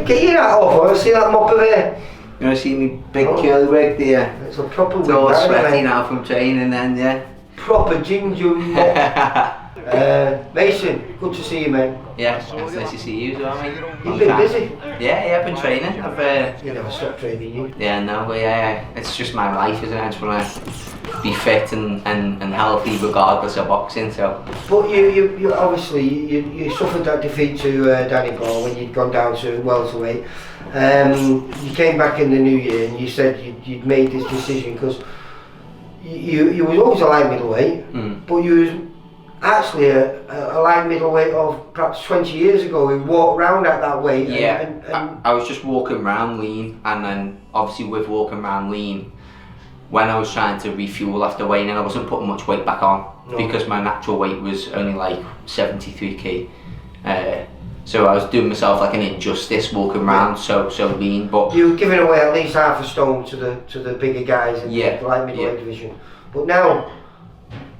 Get your hat off, I want to see that mop of hair. You want to see me big curly wig there? It's a proper It's wig, all that, sweaty mate. now from training then, yeah. Proper ginger mop. Mason, good to see you, mate. Yeah, it's nice to see you as well, mate. You've been busy. Yeah, I've been training. You never stop training, you. Yeah, no, yeah, it's just my life, isn't it? I just want to be fit and healthy regardless of boxing, so. But you obviously, you suffered that defeat to Danny Ball when you'd gone down to welterweight. You came back in the new year and you said you'd made this decision because you was always a light middleweight, but you was actually a light middleweight of perhaps 20 years ago who walked around at that weight. Yeah, and I was just walking around lean, and then obviously with walking around lean, when I was trying to refuel after weighing in, I wasn't putting much weight back on because my natural weight was only like 73 kg. So I was doing myself like an injustice walking around so lean. But you were giving away at least half a stone to the bigger guys in the light middleweight division. But now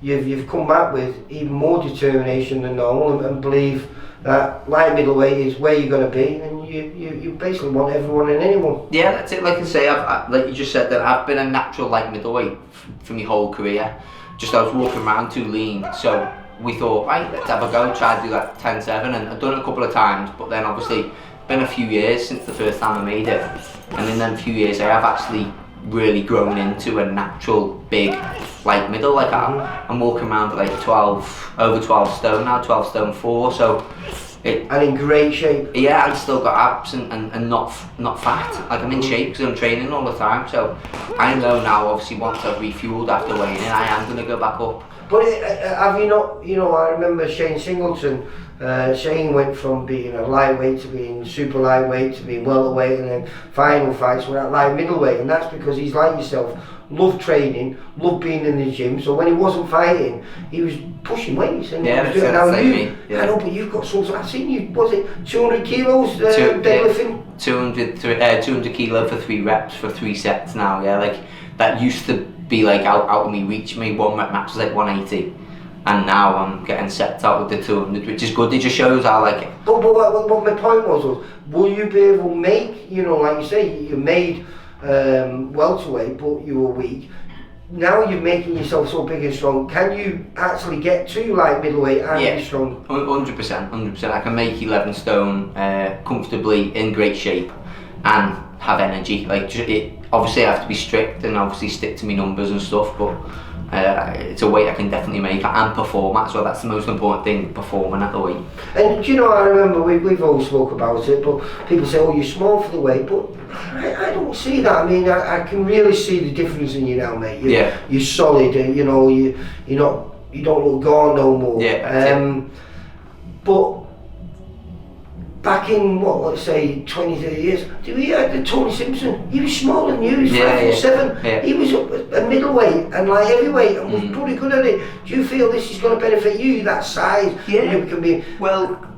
you've come back with even more determination than normal and believe that light middleweight is where you're going to be, and you basically want everyone and anyone. Yeah, that's it. Like I say, I've like you just said, that I've been a natural light middleweight for my whole career. Just I was walking around too lean, so we thought, right, let's have a go, try to do that 10-7, and I've done it a couple of times, but then obviously been a few years since the first time I made it, and in them few years I have actually really grown into a natural big light middle. Like I'm walking around like over 12 stone now, 12 stone 4, so and in great shape. Yeah, I've still got abs and not fat. Like I'm in shape because I'm training all the time, so I know now obviously once I've refueled after weighing in, I am going to go back up. But have you not, I remember Shane Singleton, Shane went from being a lightweight to being super lightweight to being welterweight, and then final fights were at light middleweight, and that's because he's like yourself, loved training, loved being in the gym, so when he wasn't fighting, he was pushing weights. And yeah, he was doing me. Yeah. I know, but you've got something, I've seen you, was it 200 kilos deadlifting? 200 kilo for 3 reps for 3 sets now, yeah, like that used to be like out of me reach. My 1 rep max was like 180, and now I'm getting set out with the 200, which is good. It just shows I like it. But what my point was, will you be able to make, like you say, you made welterweight, but you were weak. Now you're making yourself so big and strong. Can you actually get to like middleweight and be strong? 100%. I can make 11 stone comfortably, in great shape, and have energy. Like obviously I have to be strict and obviously stick to my numbers and stuff, but it's a weight I can definitely make and perform at as well. That's the most important thing, performing at the weight. And I remember we've always spoke about it, but people say, oh, you're small for the weight, but I don't see that. I mean, I can really see the difference in you now, mate. You're solid, you don't look gone no more. But back in let's say 20, 30 years, we had Tony Simpson. He was smaller than you. He was 5'7". Yeah. He was a middleweight and like heavyweight and was pretty good at it. Do you feel this is going to benefit you? That size? Yeah. You can be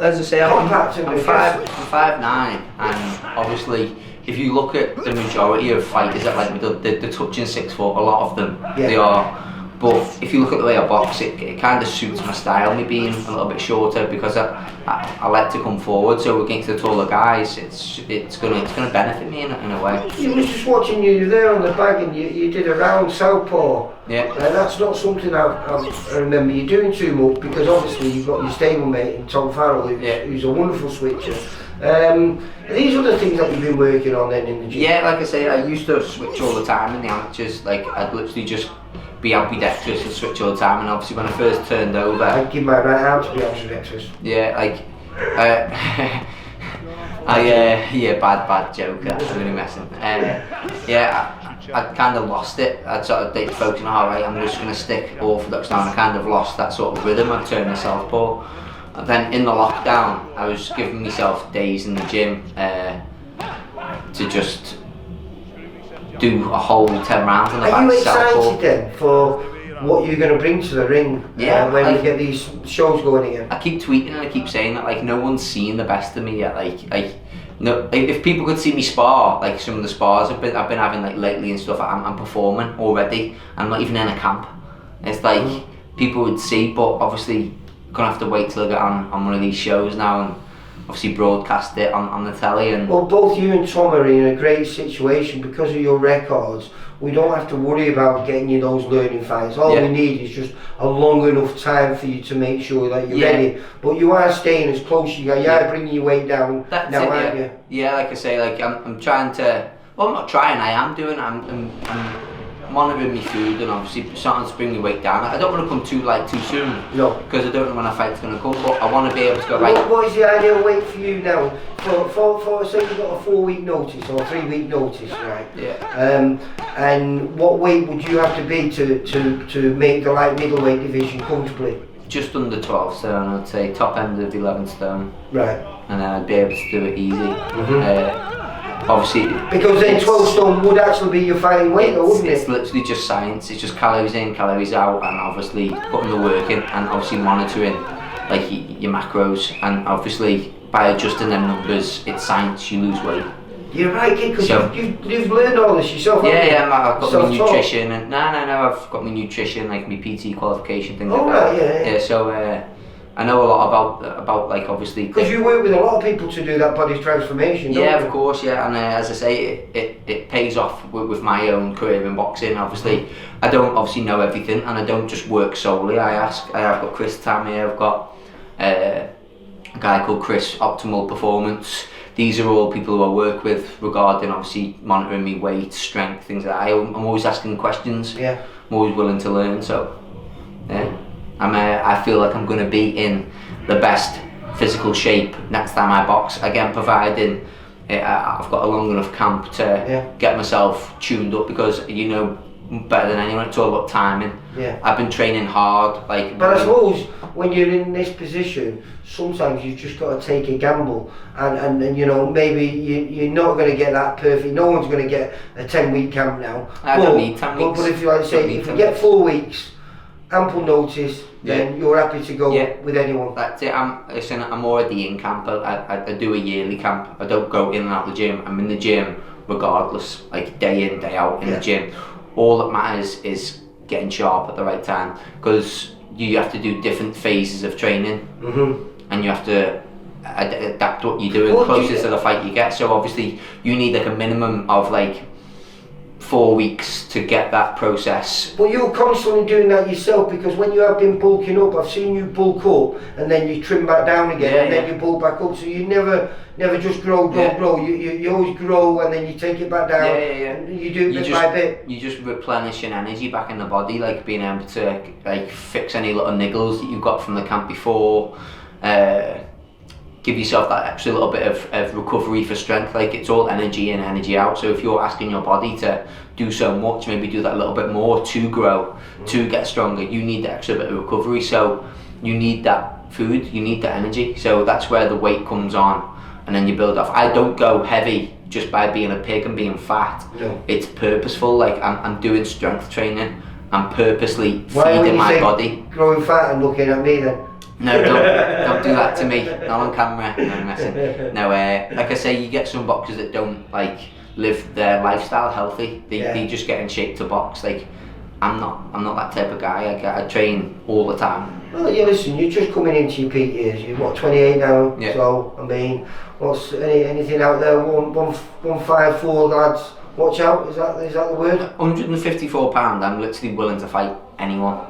as I say, I'm 5'9", and obviously, if you look at the majority of fighters that like they're touching 6 foot, a lot of them they are. But if you look at the way I box, it kind of suits my style, me being a little bit shorter, because I like to come forward. So against the taller guys, it's gonna benefit me in a way. You was just watching you there on the bag, and you did a round southpaw. Yeah. And that's not something I remember you doing too much, because obviously you've got your stablemate in Tom Farrell, who's a wonderful switcher. Are these other things that you've been working on then in the gym? Yeah, like I say, I used to switch all the time in the amateurs. Like I'd literally just be ambidextrous and switch all the time, and obviously when I first turned over, I'd give my right arm to be ambidextrous. Yeah, like bad joke. I'm really messing. I kind of lost it. I'd sort of focusing, alright, I'm just going to stick orthodox now, and I kind of lost that sort of rhythm of turning southpaw. And then in the lockdown, I was giving myself days in the gym to just do a whole 10 rounds on the back. Are you excited then for what you're going to bring to the ring when you get these shows going again? I keep tweeting and I keep saying that like no one's seen the best of me yet. No, if people could see me spar, like some of the spars I've been having like lately and stuff, I'm performing already. I'm not even in a camp. It's like people would see, but obviously gonna have to wait till I get on one of these shows now, and obviously broadcast it on the telly. And well, both you and Tom are in a great situation because of your records. We don't have to worry about getting you those learning fights. All we need is just a long enough time for you to make sure that you're ready. But you are staying as close as you can. You are bringing your weight down now, aren't you? Yeah, like I say, like I'm trying to. Well, I'm not trying. I am doing. I'm monitoring my food and obviously starting to bring my weight down. I don't want to come too soon. No. Because I don't know when a fight's going to come. But I want to be able to go right. What is the ideal weight for you now? For say you've got a 4-week notice or 3-week notice, right? Yeah. And what weight would you have to be to make the light middleweight division comfortably? Just under 12 stone, I'd say. Top end of 11 stone. Right. And then I'd be able to do it easy. Obviously, because then 12 stone would actually be your fighting weight, though, wouldn't it? It's literally just science. It's just calories in, calories out, and obviously putting the work in, and obviously monitoring like your macros, and obviously by adjusting them numbers, it's science. You lose weight. You're right, kid, because you've learned all this yourself. Yeah, I've got my nutrition, and no, I've got my nutrition, like my PT qualification, things like that. Yeah. So. I know a lot about like obviously because you work with a lot of people to do that body transformation. Don't you? Of course, yeah. And as I say, it pays off with my own career in boxing. Obviously, I don't obviously know everything, and I don't just work solely. I've got Chris Tam here. I've got a guy called Chris Optimal Performance. These are all people who I work with regarding obviously monitoring me weight, strength, things like that. I'm always asking questions. Yeah. I'm always willing to learn. So, yeah. I feel like I'm going to be in the best physical shape next time I box. Again, providing I've got a long enough camp to get myself tuned up, because you know better than anyone, it's all about timing. Yeah. I've been training hard. But I suppose when you're in this position, sometimes you've just got to take a gamble, and you know, maybe you're not going to get that perfect. No one's going to get a 10-week camp now. I don't need 10 weeks. But if you if you get 4 weeks, ample notice, then you're happy to go with anyone. That's it. I'm already in camp. I do a yearly camp. I don't go in and out the gym. I'm in the gym regardless, like day in, day out in the gym. All that matters is getting sharp at the right time, because you have to do different phases of training, and you have to adapt what you're doing closest to the fight you get. So obviously you need like a minimum of like 4 weeks to get that process. But you're constantly doing that yourself, because when you have been bulking up, I've seen you bulk up and then you trim back down again, and then you bulk back up. So you never just grow. You always grow and then you take it back down. And you do it bit by bit. You just replenishing energy back in the body, like being able to like fix any little niggles that you've got from the camp before. Give yourself that extra little bit of recovery for strength. Like, it's all energy in, energy out. So if you're asking your body to do so much, maybe do that little bit more to grow, to get stronger, you need that extra bit of recovery. So you need that food, you need that energy. So that's where the weight comes on, and then you build off. I don't go heavy just by being a pig and being fat. It's purposeful. Like, I'm doing strength training. I'm purposely feeding my body. Growing fat and looking at me then? No, don't do that to me. Not on camera. No, I'm messing. No, like I say, you get some boxers that don't like live their lifestyle healthy. They just get in shape to box. Like, I'm not that type of guy. I train all the time. Well, yeah, listen, you're just coming into your peak years. You're what, 28 now? Yeah. So I mean, what's anything out there? 154 lads. Watch out. Is that the word? 154 pound. I'm literally willing to fight anyone.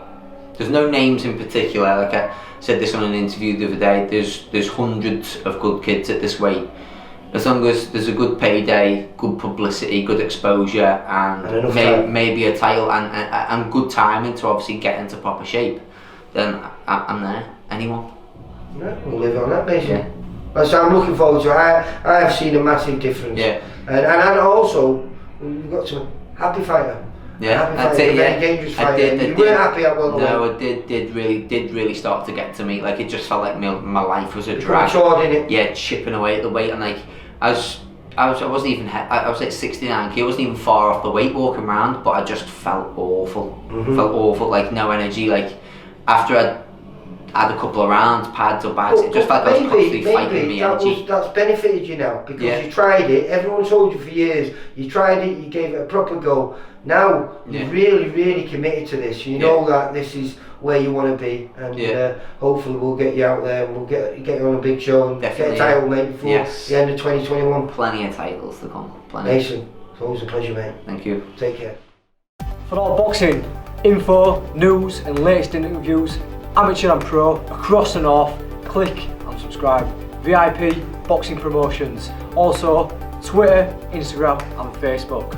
There's no names in particular. Like I said this on an interview the other day, there's hundreds of good kids at this weight. As long as there's a good payday, good publicity, good exposure, and maybe a title and good timing to obviously get into proper shape, then I'm there. Anyone. Yeah, we'll live on that basis. Yeah. So I'm looking forward to it. I have seen a massive difference. Yeah. And also, we've got some happy fighter. Yeah, that's it. Yeah, dangerous fighter. You weren't happy at welterweight. No, it did really start to get to me. Like, it just felt like my life was a drag. Chipping away at the weight, and like I wasn't even. I was like 69 kg. I wasn't even far off the weight walking around, but I just felt awful. Felt awful. Like, no energy. Like, after I'd had a couple of rounds, pads or bags, it just felt like I was constantly fighting me energy. That's benefited you now, because you tried it. Everyone told you for years. You tried it. You gave it a proper go. Now Yeah. you're really committed to this. You know that this is where you want to be, and hopefully we'll get you out there and we'll get you on a big show and Definitely, get a title, mate, before the end of 2021. Plenty of titles to come. Plenty. Mason, it's always a pleasure, mate. Thank you. Take care. For all boxing info, news and latest interviews, amateur and pro, across the north, click and subscribe. VIP Boxing Promotions. Also Twitter, Instagram and Facebook.